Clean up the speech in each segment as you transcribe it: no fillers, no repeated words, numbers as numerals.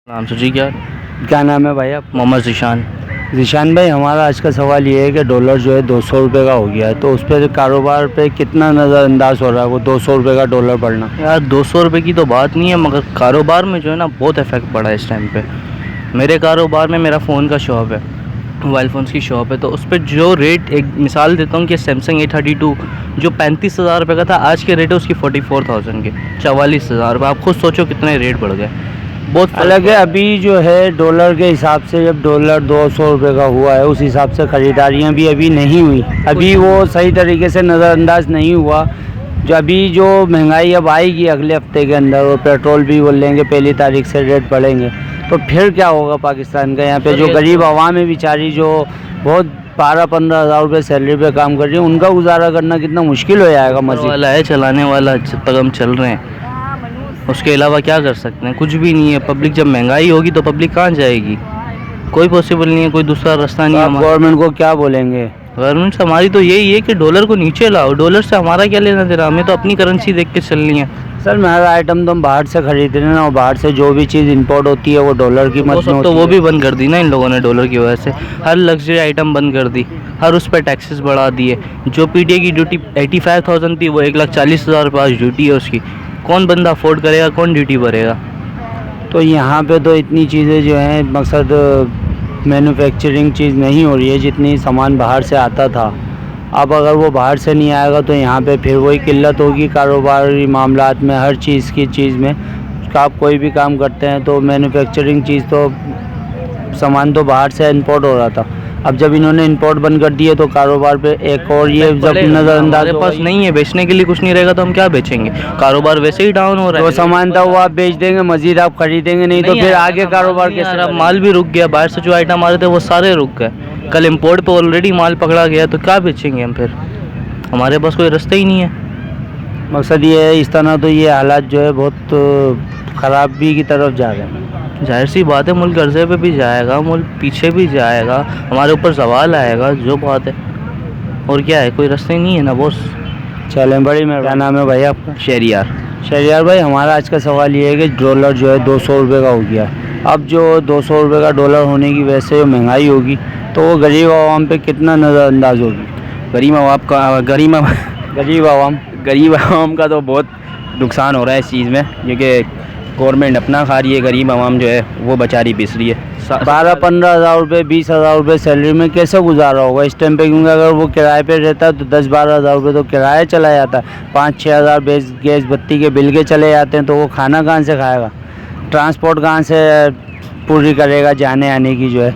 नाम से जी क्या नाम है भाई आप? मोहम्मद ज़ीशान। ज़ीशान भाई, हमारा आज का सवाल ये है कि डॉलर जो है 200 रुपये का हो गया है, तो उस पर कारोबार पे कितना नज़रअंदाज हो रहा है वो 200 रुपये का डॉलर बढ़ना? यार 200 रुपये की तो बात नहीं है, मगर कारोबार में जो है ना बहुत इफेक्ट पड़ा है इस टाइम पे। मेरे कारोबार में मेरा फ़ोन का शॉप है, मोबाइल फ़ोन्स की शॉप है, तो उस पर जो रेट, एक मिसाल देता हूँ कि सैमसंग A32 जो 35,000 रुपये का था, आज के रेट है उसकी 44,000 के, 44,000 रुपये। आप खुद सोचो कितने रेट बढ़ गए, बहुत अलग है। अभी जो है डॉलर के हिसाब से, जब डॉलर 200 रुपये का हुआ है उस हिसाब से ख़रीदारियाँ भी अभी नहीं हुई, अभी वो सही तरीके से नज़रअंदाज नहीं हुआ। जो अभी जो महंगाई अब आएगी अगले हफ्ते के अंदर, और पेट्रोल भी बोल लेंगे 1 तारीख से रेट बढ़ेंगे, तो फिर क्या होगा पाकिस्तान का? यहाँ पे जो गरीब आवाम है बेचारी, जो बहुत 12-15 हज़ार रुपये सैलरी पे काम कर रही है, उनका गुजारा करना कितना मुश्किल हो जाएगा। मज़े वाला है चलाने वाला, जब तक हम चल रहे हैं उसके अलावा क्या कर सकते हैं? कुछ भी नहीं है। पब्लिक जब महंगाई होगी तो पब्लिक कहाँ जाएगी? कोई पॉसिबल नहीं है, कोई दूसरा रास्ता नहीं है। आप गवर्नमेंट को क्या बोलेंगे? गवर्नमेंट से हमारी तो यही है कि डॉलर को नीचे लाओ। डॉलर से हमारा क्या लेना देना, हमें तो अपनी करेंसी देख के चलनी है। सर, हर आइटम तो हम बाहर से खरीद रहे हैं ना, और बाहर से जो भी चीज़ इंपोर्ट होती है वो डॉलर की मत में तो वो भी बंद कर दी ना इन लोगों ने, डॉलर की वजह से हर लग्जरी आइटम बंद कर दी, हर उस पर टैक्सेस बढ़ा दिए। जो PTA की ड्यूटी 85,000 थी वो 1,40,000 रुपये आज ड्यूटी है उसकी। कौन बंदा अफोर्ड करेगा, कौन ड्यूटी भरेगा? तो यहाँ पे तो इतनी चीज़ें जो हैं, मकसद मैन्युफैक्चरिंग चीज़ नहीं हो रही है, जितनी सामान बाहर से आता था। अब अगर वो बाहर से नहीं आएगा तो यहाँ पे फिर वही किल्लत होगी कारोबारी मामलात में, हर चीज़ की चीज़ में। आप कोई भी काम करते हैं तो मैन्युफैक्चरिंग चीज़ तो सामान तो बाहर से इंपोर्ट हो रहा था, अब जब इन्होंने इंपोर्ट बंद कर दिए तो कारोबार पे एक और ये जब नज़रअंदाज, हमारे पास नहीं है, बेचने के लिए कुछ नहीं रहेगा तो हम क्या बेचेंगे? कारोबार वैसे ही डाउन हो रहा है। जो सामान था वो आप बेच देंगे, मज़ीद आप खरीदेंगे नहीं, तो फिर आगे कारोबार कैसे? अब माल भी रुक गया, बाहर से जो आइटम आ रहे थे वो सारे रुक गए। कल इंपोर्ट पे ऑलरेडी माल पकड़ा गया, तो क्या बेचेंगे हम फिर? हमारे पास कोई रास्ता ही नहीं है। मकसद ये है, इस तरह तो ये हालात जो है बहुत ख़राबी की तरफ जा रहे हैं। जाहिर सी बात है, मुल्क कर्जे पे भी जाएगा, मुल्क पीछे भी जाएगा, हमारे ऊपर सवाल आएगा, जो बात है। और क्या है, कोई रास्ता ही नहीं है ना बॉस। चलें, बड़ी मेहरबानी। क्या नाम है भाई आपका? शहरियार। शहरियार भाई, हमारा आज का सवाल ये है कि डॉलर जो है 200 रुपये का हो गया। अब जो 200 रुपये का डॉलर होने की वजह से जो महंगाई होगी तो वो गरीब आवाम पे कितना नज़रअंदाज होगी? गरीब आवाम का तो बहुत नुकसान हो रहा है इस चीज़ में, क्योंकि गवर्नमेंट अपना खा रही है, गरीब आवाम जो है वो बेचारी पिस रही है। 12-15 हज़ार रुपये, 20 हज़ार रुपये सैलरी में कैसे गुजारा होगा इस टाइम पे? क्योंकि अगर वो किराए पे रहता है तो 10-12 हज़ार रुपये तो किराया चला जाता है, 5-6 हज़ार गैस बत्ती के बिल के चले जाते हैं, तो वो खाना कहाँ से खाएगा? ट्रांसपोर्ट कहाँ से पूरी करेगा जाने आने की जो है?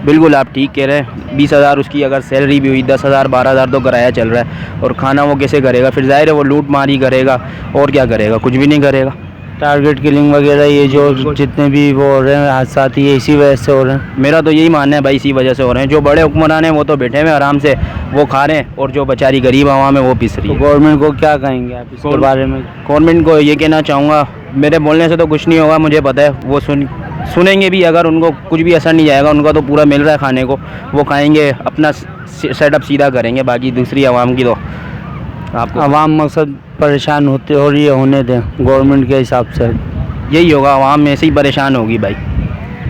बिल्कुल आप ठीक कह रहे हैं। 20,000 उसकी अगर सैलरी भी हुई, 10,000 12,000 तो किराया चल रहा है, और खाना वो कैसे करेगा? फिर जाहिर है वो लूट मारी करेगा, और क्या करेगा? कुछ भी नहीं करेगा। टारगेट किलिंग वगैरह ये जो जितने भी वो हो रहे हैं हादसा, ये इसी वजह से हो रहे हैं। मेरा तो यही मानना है भाई, इसी वजह से हो रहे हैं। जो बड़े हुक्मरान हैं वो तो बैठे हुए आराम से वो खा रहे हैं, और जो बेचारी गरीब आवाम है वो पिस रही है। तो गवर्नमेंट को क्या कहेंगे आप इसके बारे में? गवर्नमेंट को ये कहना चाहूँगा, मेरे बोलने से तो कुछ नहीं होगा, मुझे पता है वो सुनेंगे भी। अगर उनको कुछ भी असर नहीं जाएगा, उनका तो पूरा मिल रहा है खाने को, वो खाएंगे, अपना सेटअप सीधा करेंगे। बाकी दूसरी आवाम की तो आपको आवाम मकसद परेशान हो रही है, होने दें गवर्नमेंट के हिसाब से। यही होगा, आवाम में से ही परेशान होगी भाई।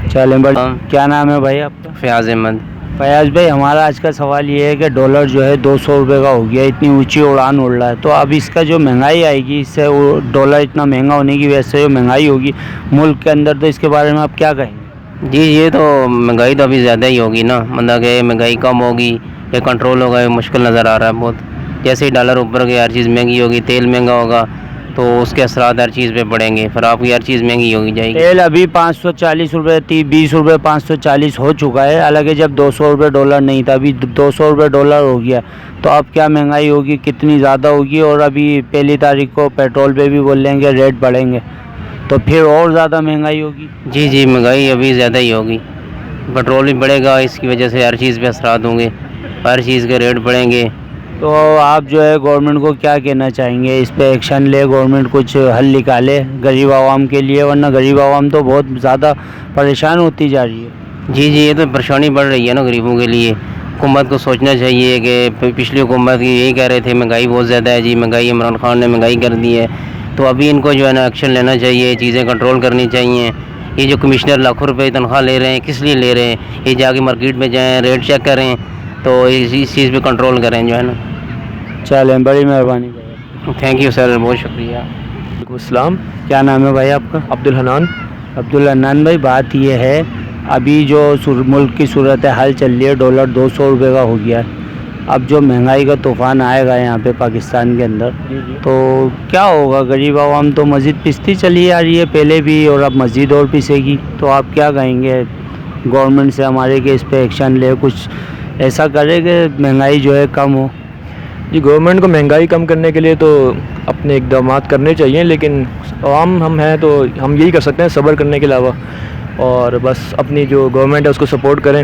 चलें बड़ी। क्या नाम है भाई आपका? फयाज अहमद। फयाज भाई, हमारा आज का सवाल ये है कि डॉलर जो है 200 रुपये का हो गया, इतनी ऊंची उड़ान उड़ रहा है, तो अब इसका जो महंगाई आएगी, इससे वो डॉलर इतना महंगा होने की वजह से जो महंगाई होगी मुल्क के अंदर, तो इसके बारे में आप क्या कहेंगे? जी, ये तो महंगाई तो अभी ज़्यादा ही होगी ना, मतलब कि महंगाई कम होगी या कंट्रोल होगा, ये मुश्किल नज़र आ रहा है बहुत। जैसे ही डॉलर ऊपर गया, हर चीज़ महंगी होगी, तेल महंगा होगा तो उसके असरात हर चीज़ पे पड़ेंगे, फिर आपकी हर चीज़ महंगी होगी जाएगी। तेल अभी 540 रुपये, 20 रुपये 540 हो चुका है, हालांकि जब 200 रुपये डॉलर नहीं था, अभी 200 रुपये डॉलर हो गया, तो अब क्या महंगाई होगी, कितनी ज़्यादा होगी? और अभी 1 तारीख को पेट्रोल पे भी बोल लेंगे रेट बढ़ेंगे, तो फिर और ज़्यादा महंगाई होगी। जी, महंगाई अभी ज़्यादा ही होगी, पेट्रोल भी बढ़ेगा, इसकी वजह से हर चीज़ पे असरात होंगे, हर चीज़ के रेट बढ़ेंगे। तो आप जो है गवर्नमेंट को क्या कहना चाहेंगे? इस पे एक्शन ले गवर्नमेंट, कुछ हल निकाले गरीब आवाम के लिए, वरना गरीब आवाम तो बहुत ज़्यादा परेशान होती जा रही है। जी, ये तो परेशानी बढ़ रही है ना गरीबों के लिए। हुकूमत को सोचना चाहिए कि पिछली हुकूमत यही कह रहे थे महंगाई बहुत ज़्यादा है जी, महंगाई, इमरान खान ने महंगाई कर दी है, तो अभी इनको जो है ना एक्शन लेना चाहिए, चीज़ें कंट्रोल करनी चाहिए। ये जो कमिश्नर लाखों रुपए की तनख्वाह ले रहे हैं, किस लिए ले रहे हैं? ये जाके मार्केट में जाएँ, रेट चेक करें, तो इस चीज़ पे कंट्रोल करें जो है ना। चलें, बड़ी मेहरबानी। थैंक यू सर, बहुत शुक्रिया। अस्सलाम। क्या नाम है भाई आपका? अब्दुल हनान। अब्दुल हन्नान भाई, बात ये है, अभी जो मुल्क की सूरत हाल चल रही है, डॉलर 200 रुपये का हो गया है। अब जो महंगाई का तूफ़ान आएगा यहाँ पे पाकिस्तान के अंदर, तो क्या होगा? गरीब आवाम तो मज़ीद पिसती चली आ रही है पहले भी, और अब मज़ीद और पिसेगी। तो आप क्या कहेंगे गवर्नमेंट से हमारे कि इस पे एक्शन ले, कुछ ऐसा करे कि महंगाई जो है कम हो? जी, गवर्नमेंट को महंगाई कम करने के लिए तो अपने इक़दाम करने चाहिए, लेकिन आवाम हम हैं तो हम यही कर सकते हैं सब्र करने के अलावा, और बस अपनी जो गवर्नमेंट है उसको सपोर्ट करें,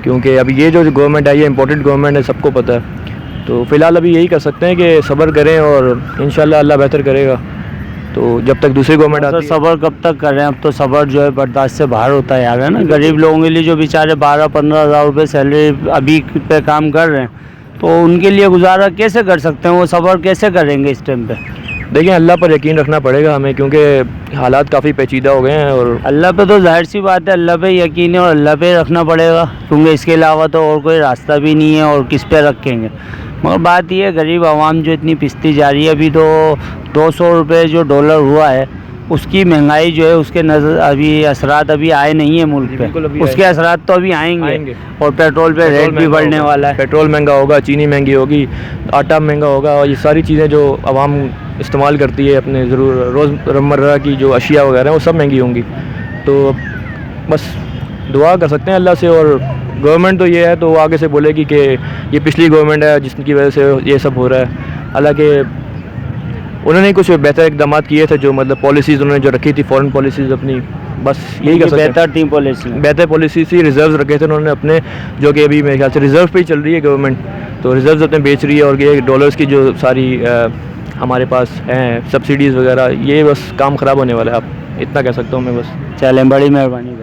क्योंकि अभी ये जो गवर्नमेंट आई है इम्पोर्टेंट गवर्नमेंट है, सबको पता है। तो फ़िलहाल अभी यही कर सकते हैं कि सब्र करें, और इंशाल्लाह अल्लाह बेहतर करेगा। तो जब तक दूसरी गवर्नमेंट आती है। सब्र कब तक करें? अब तो सब्र जो है बर्दाश्त से बाहर होता है यार, है ना। गरीब लोगों के लिए जो बेचारे 12-15 हज़ार रुपये सैलरी अभी पे काम कर रहे हैं, तो उनके लिए गुजारा कैसे कर सकते हैं? वो सब्र कैसे करेंगे इस टाइम पे? देखिए, अल्लाह पर यकीन रखना पड़ेगा हमें, क्योंकि हालात काफ़ी पेचीदा हो गए हैं। और अल्लाह पे तो जाहिर सी बात है, अल्लाह पे यकीन है और अल्लाह पे रखना पड़ेगा, क्योंकि इसके अलावा तो और कोई रास्ता भी नहीं है, और किस पे रखेंगे। मगर बात ये है, गरीब आवाम जो इतनी पिसती जा रही है, अभी तो 200 रुपये जो डॉलर हुआ है, उसकी महंगाई जो है उसके नज़र अभी असरात अभी आए नहीं है मुल्क पे, उसके असरात तो अभी आएंगे। और पेट्रोल पे रेट भी बढ़ने वाला है। पेट्रोल महंगा होगा, चीनी महंगी होगी, आटा महंगा होगा, और ये सारी चीज़ें जो आवाम इस्तेमाल करती है अपने रोज़मर्रा की जो अशिया वगैरह हैं, वो सब महंगी होंगी। तो बस दुआ कर सकते हैं अल्लाह से, और गवर्नमेंट तो ये है तो वो आगे से बोलेगी कि ये पिछली गवर्नमेंट है जिसकी वजह से ये सब हो रहा है। हालांकि उन्होंने कुछ बेहतर इकदाम किए थे, जो मतलब पॉलिसीज़ उन्होंने जो रखी थी, फॉरेन पॉलिसीज़ अपनी, बस यही कर सकते हैं। बेहतर टीम पॉलिसी, बेहतर पॉलिसी थी। रिजर्व रखे थे उन्होंने अपने, जो कि अभी मेरे ख्याल से रिजर्व पे ही चल रही है गवर्नमेंट, तो रिजर्व अपने बेच रही है, और ये डॉलर्स की जो सारी हमारे पास हैं सब्सिडीज़ वगैरह, ये बस काम ख़राब होने वाला है। आप इतना कह सकता हूँ मैं बस। चलें, बड़ी मेहरबानी।